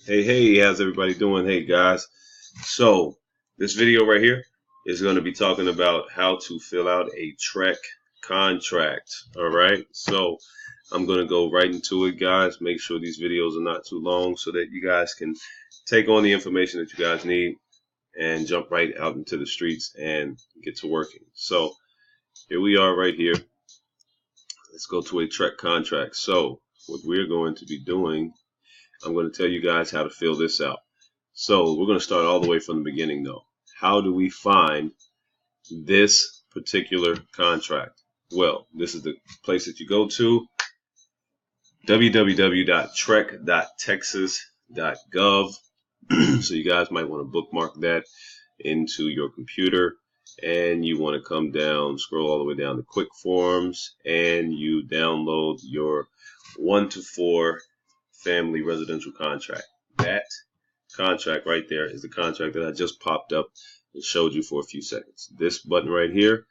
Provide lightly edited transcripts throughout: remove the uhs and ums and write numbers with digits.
Hey, how's everybody doing? Hey guys. So, this video right here is going to be talking about how to fill out a TREC contract. All right. So, I'm going to go right into it, guys. Make sure these videos are not too long so that you guys can take on the information that you guys need and jump right out into the streets and get to working. So, here we are right here. Let's go to a TREC contract. So, what we're going to be doing, I'm going to tell you guys how to fill this out. So we're going to start all the way from the beginning though. How do we find this particular contract? Well, this is the place that you go to, www.trec.texas.gov. So you guys might want to bookmark that into your computer, and you want to come down, scroll all the way down to quick forms, and you download your 1 to 4 family residential contract. That contract right there is the contract that I just popped up and showed you for a few seconds. This button right here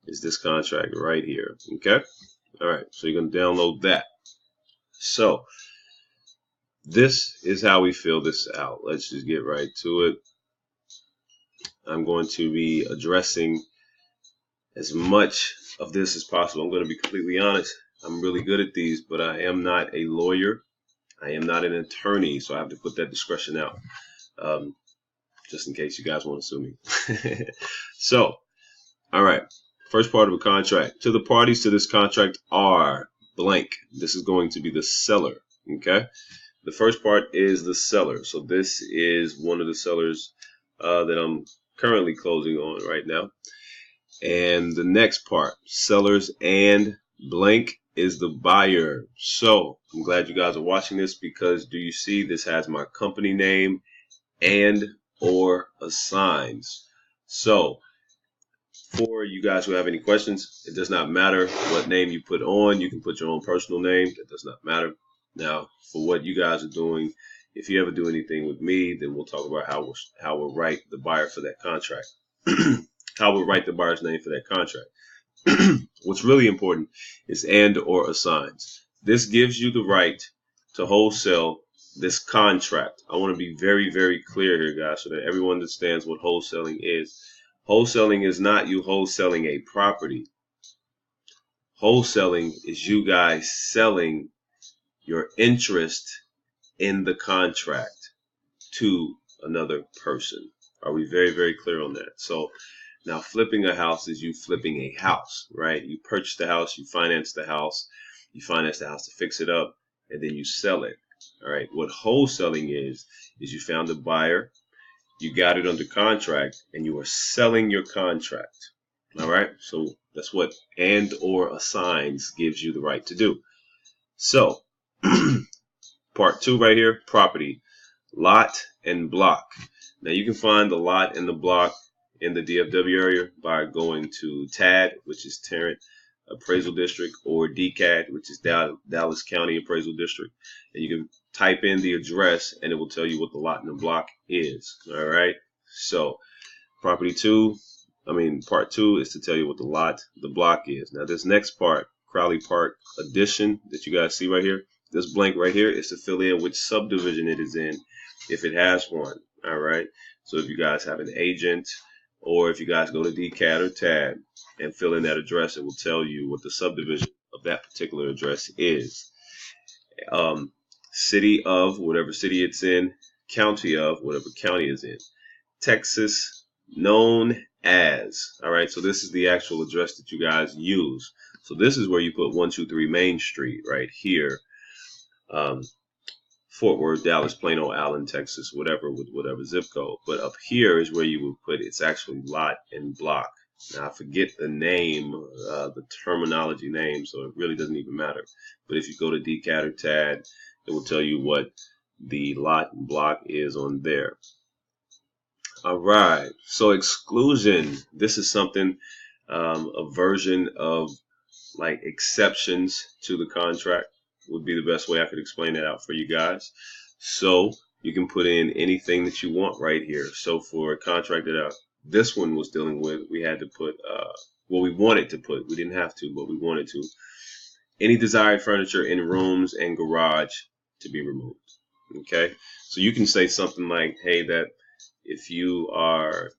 is this contract right here. Okay. All right. So you're going to download that. So this is how we fill this out. Let's just get right to it. I'm going to be addressing as much of this as possible. I'm going to be completely honest. I'm really good at these, but I am not a lawyer. I am not an attorney, so I have to put that discretion out, just in case you guys want to sue me. So, all right. First part of a contract. To the parties to this contract are blank. This is going to be the seller. Okay. The first part is the seller. So this is one of the sellers that I'm currently closing on right now. And the next part, sellers and blank, is the buyer. So I'm glad you guys are watching this, because do you see this has my company name and or assigns. So for you guys who have any questions, it does not matter what name you put on. You can put your own personal name. That does not matter. Now, for what you guys are doing, if you ever do anything with me, then we'll talk about how we'll write the buyer for that contract. How we'll write the buyer's name for that contract. What's really important is and or assigns. This gives you the right to wholesale this contract. I want to be very, very clear here, guys, so that everyone understands what wholesaling is. Wholesaling is not you wholesaling a property. Wholesaling is you guys selling your interest in the contract to another person. Are we very, very clear on that? So now, flipping a house is you flipping a house, right? You purchase the house, you finance the house to fix it up, and then you sell it. All right. What wholesaling is you found a buyer, you got it under contract, and you are selling your contract. All right. So that's what and or assigns gives you the right to do. So part 2 right here, property, lot and block. Now you can find the lot and the block in the DFW area by going to TAD, which is Tarrant Appraisal District, or DCAD, which is Dallas County Appraisal District. And you can type in the address and it will tell you what the lot and the block is. All right. So part 2 is to tell you what the block is. Now this next part, Crowley Park addition, that you guys see right here, this blank right here is to fill in which subdivision it is in, if it has one. All right. So if you guys have an agent, or if you guys go to DCAD or TAD and fill in that address, it will tell you what the subdivision of that particular address is. City of whatever city it's in, county of whatever county it's in. Texas known as. All right, so this is the actual address that you guys use. So this is where you put 123 Main Street right here. Fort Worth, Dallas, Plano, Allen, Texas, whatever, with whatever zip code. But up here is where you would put it's actually lot and block. Now, I forget the name, the terminology name, so it really doesn't even matter. But if you go to DCAD or TAD, it will tell you what the lot and block is on there. All right, so exclusion. This is something, a version of like exceptions to the contract would be the best way I could explain that out for you guys. So you can put in anything that you want right here. So for a contract that this one was dealing with, we had to put, we wanted to put, we didn't have to, but we wanted to, any desired furniture in rooms and garage to be removed. Okay, so you can say something like, hey, that if you are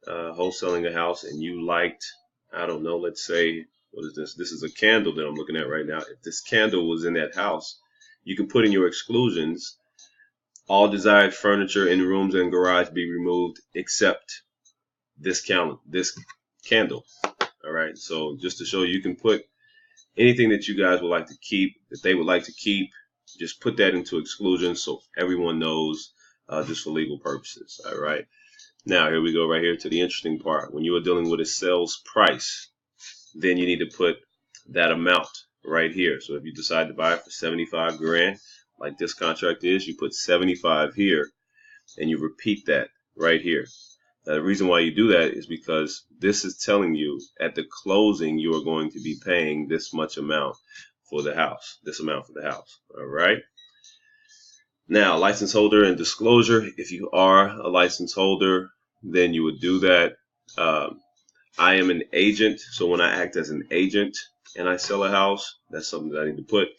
wholesaling a house and you liked, I don't know, let's say, what is this? This is a candle that I'm looking at right now. If this candle was in that house, you can put in your exclusions: all desired furniture in rooms and garage be removed except this candle. All right. So just to show you, you can put anything that you guys would like to keep, that they would like to keep, just put that into exclusion so everyone knows, just for legal purposes. All right. Now here we go right here to the interesting part. When you are dealing with a sales price, then you need to put that amount right here. So if you decide to buy it for 75 grand, like this contract is, you put 75 here and you repeat that right here. Now, the reason why you do that is because this is telling you at the closing you are going to be paying this much amount for the house, this amount for the house. All right. Now, license holder and disclosure. If you are a license holder, then you would do that. I am an agent, so when I act as an agent and I sell a house, that's something that I need to put.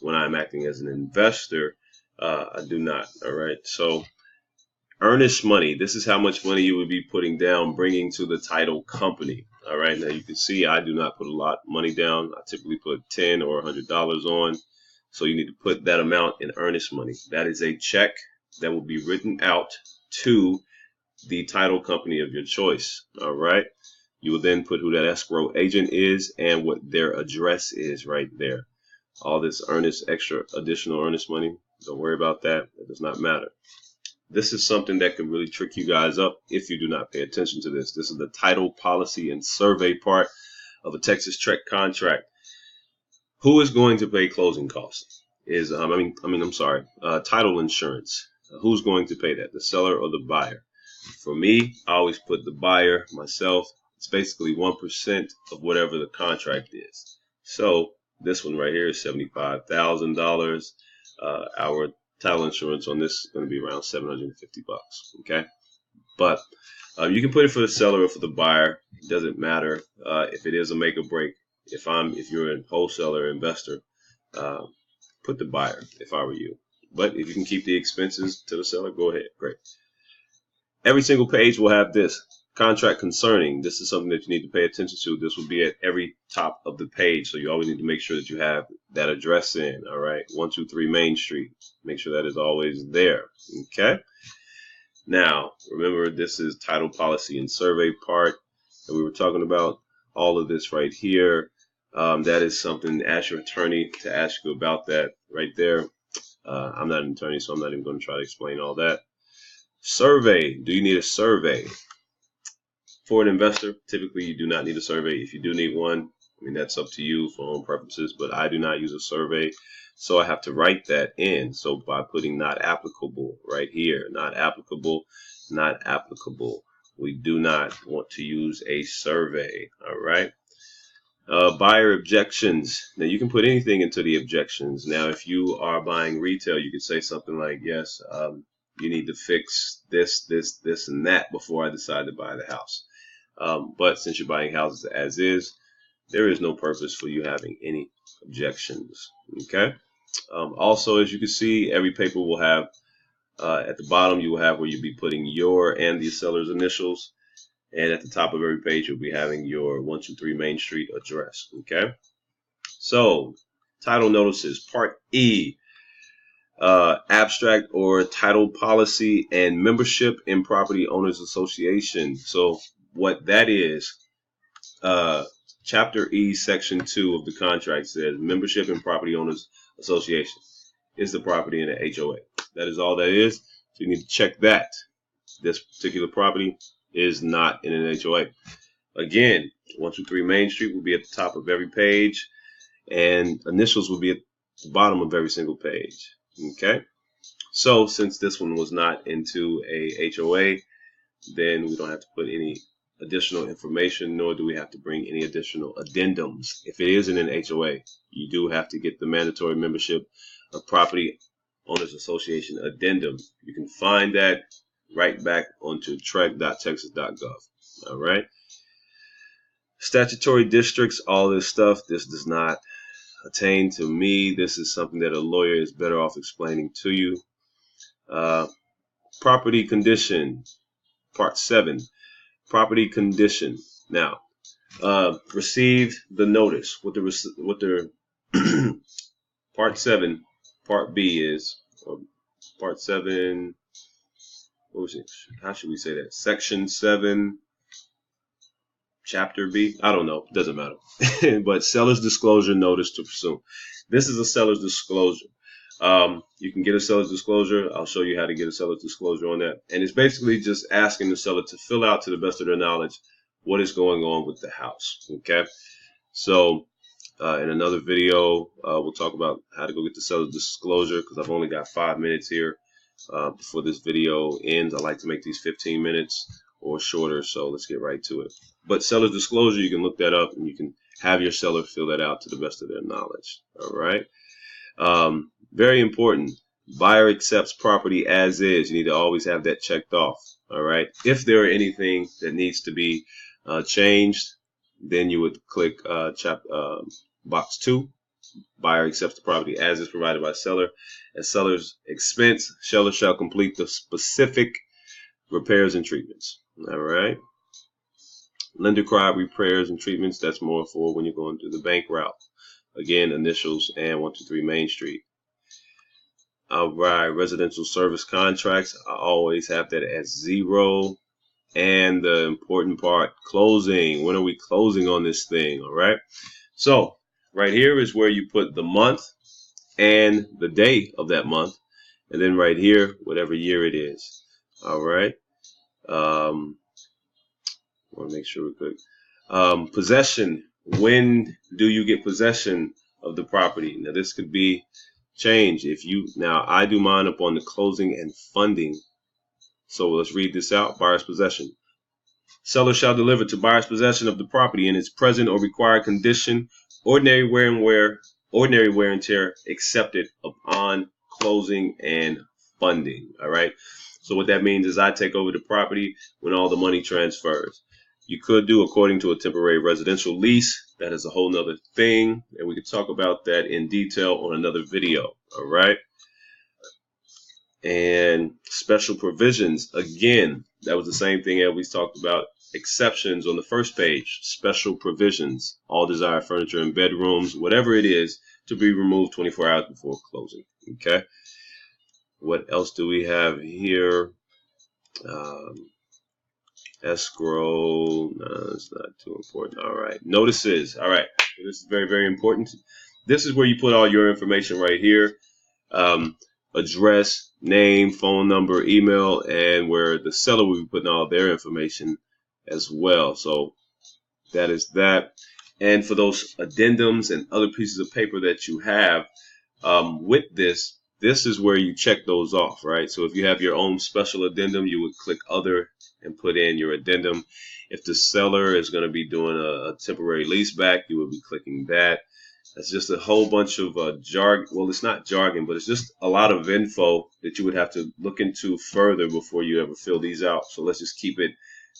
When I'm acting as an investor, I do not. All right. So earnest money. This is how much money you would be putting down, bringing to the title company. All right. Now you can see I do not put a lot of money down. I typically put $10 or $100 on. So you need to put that amount in earnest money. That is a check that will be written out to the title company of your choice. All right. You will then put who that escrow agent is and what their address is right there. All this additional earnest money, don't worry about that. It does not matter. This is something that can really trick you guys up if you do not pay attention to this. This is the title, policy, and survey part of a Texas TREC contract. Who is going to pay closing costs? Title insurance. Who's going to pay that? The seller or the buyer? For me, I always put the buyer, myself. It's basically 1% of whatever the contract is. So this one right here is $75,000. Our title insurance on this is going to be around $750. Okay, but you can put it for the seller or for the buyer. It doesn't matter if it is a make or break. If you're a wholesaler or investor, put the buyer if I were you. But if you can keep the expenses to the seller, go ahead. Great. Every single page will have this contract concerning. This is something that you need to pay attention to. This will be at every top of the page. So you always need to make sure that you have that address in. All right. 123 Main Street. Make sure that is always there. Okay. Now, remember, this is title, policy, and survey part. And we were talking about all of this right here. That is something, ask your attorney to ask you about that right there. I'm not an attorney, so I'm not even going to try to explain all that. Survey. Do you need a survey? For an investor, typically you do not need a survey. If you do need one, I mean, that's up to you for own purposes, but I do not use a survey. So I have to write that in. So by putting not applicable right here, not applicable, not applicable. We do not want to use a survey. All right. Buyer objections. Now you can put anything into the objections. Now, if you are buying retail, you could say something like, yes, you need to fix this, and that before I decide to buy the house. But since you're buying houses as is, there is no purpose for you having any objections. Okay. Also, as you can see, every paper will have, at the bottom, you will have where you'll be putting your and the seller's initials. And at the top of every page, you'll be having your 123 Main Street address. Okay. So, title notices, Part E. Abstract or title policy and membership in property owners association. So what that is, Chapter E, Section 2 of the contract says membership in property owners association is the property in the HOA. That is all that is. So you need to check that. This particular property is not in an HOA. Again, 123 Main Street will be at the top of every page, and initials will be at the bottom of every single page. Okay, so since this one was not into a HOA, then we don't have to put any additional information, nor do we have to bring any additional addendums. If it is in an HOA, you do have to get the mandatory membership of Property Owners Association addendum. You can find that right back onto trec.texas.gov. All right. Statutory districts, all this stuff, this does not attain to me. This is something that a lawyer is better off explaining to you. Property condition, part 7. Property condition. Now, received the notice. What the part 7, part B is, or part 7. What was it? How should we say that? Section 7, chapter B. I don't know. Doesn't matter. But seller's disclosure notice to pursue. This is a seller's disclosure. You can get a seller's disclosure. I'll show you how to get a seller's disclosure on that. And it's basically just asking the seller to fill out, to the best of their knowledge, what is going on with the house. Okay. So in another video, we'll talk about how to go get the seller's disclosure, because I've only got 5 minutes here before this video ends. I like to make these 15 minutes or shorter, so let's get right to it. But seller's disclosure, you can look that up and you can have your seller fill that out to the best of their knowledge. All right. Very important. Buyer accepts property as is. You need to always have that checked off. All right. If there are anything that needs to be changed, then you would click box 2. Buyer accepts the property as is provided by seller. At seller's expense, seller shall complete the specific repairs and treatments. All right. Lender required repairs and treatments. That's more for when you're going through the bank route. Again, initials and 123 Main Street. All right. Residential service contracts. I always have that as 0. And the important part, closing. When are we closing on this thing? All right. So right here is where you put the month and the day of that month. And then right here, whatever year it is. All right. Want to make sure we're good. Possession. When do you get possession of the property? Now this could be changed. Now I do mine upon the closing and funding. So let's read this out. Buyer's possession. Seller shall deliver to buyer's possession of the property in its present or required condition, ordinary wear and tear accepted upon closing and funding. All right. So what that means is I take over the property when all the money transfers. You could do according to a temporary residential lease. That is a whole nother thing, and we could talk about that in detail on another video. All right. And special provisions, again, that was the same thing that we talked about. Exceptions on the first page. Special provisions, all desired furniture and bedrooms, whatever it is, to be removed 24 hours before closing. Okay. What else do we have here? Escrow. No, it's not too important. All right. Notices. All right. So this is very, very important. This is where you put all your information right here. Address, name, phone number, email, and where the seller will be putting all their information as well. So that is that. And for those addendums and other pieces of paper that you have with this is where you check those off, right? So if you have your own special addendum, you would click other and put in your addendum. If the seller is going to be doing a temporary lease back, you would be clicking that. That's just a whole bunch of jargon. Well, it's not jargon, but it's just a lot of info that you would have to look into further before you ever fill these out. So let's just keep it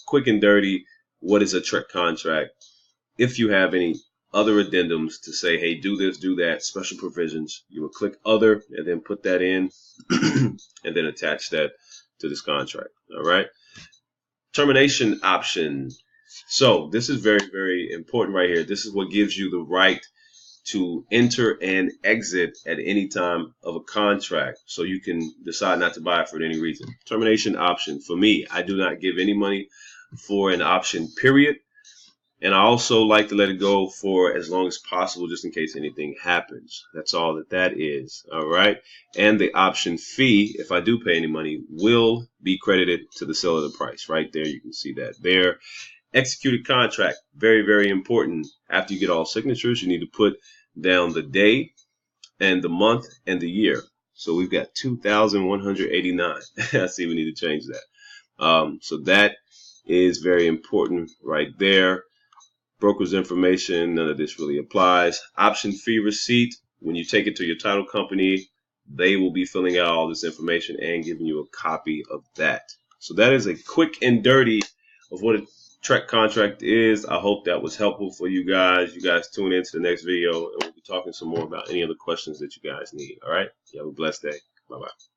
quick and dirty. What is a TREC contract? If you have any other addendums to say, hey, do this, do that, special provisions, you would click other and then put that in and then attach that to this contract. All right. Termination option. So this is very, very important right here. This is what gives you the right to enter and exit at any time of a contract, so you can decide not to buy it for any reason. Termination option. For me, I do not give any money for an option, period. And I also like to let it go for as long as possible, just in case anything happens. That's all that is. All right. And the option fee, if I do pay any money, will be credited to the seller of the price. Right there, you can see that there. Executed contract, very, very important. After you get all signatures, you need to put down the day and the month and the year. So we've got 2,189. I see we need to change that. So that is very important right there. Broker's information, none of this really applies. Option fee receipt, when you take it to your title company, they will be filling out all this information and giving you a copy of that. So that is a quick and dirty of what a TREC contract is. I hope that was helpful for you guys. You guys tune in to the next video and we'll be talking some more about any other questions that you guys need. All right. You have a blessed day. Bye-bye.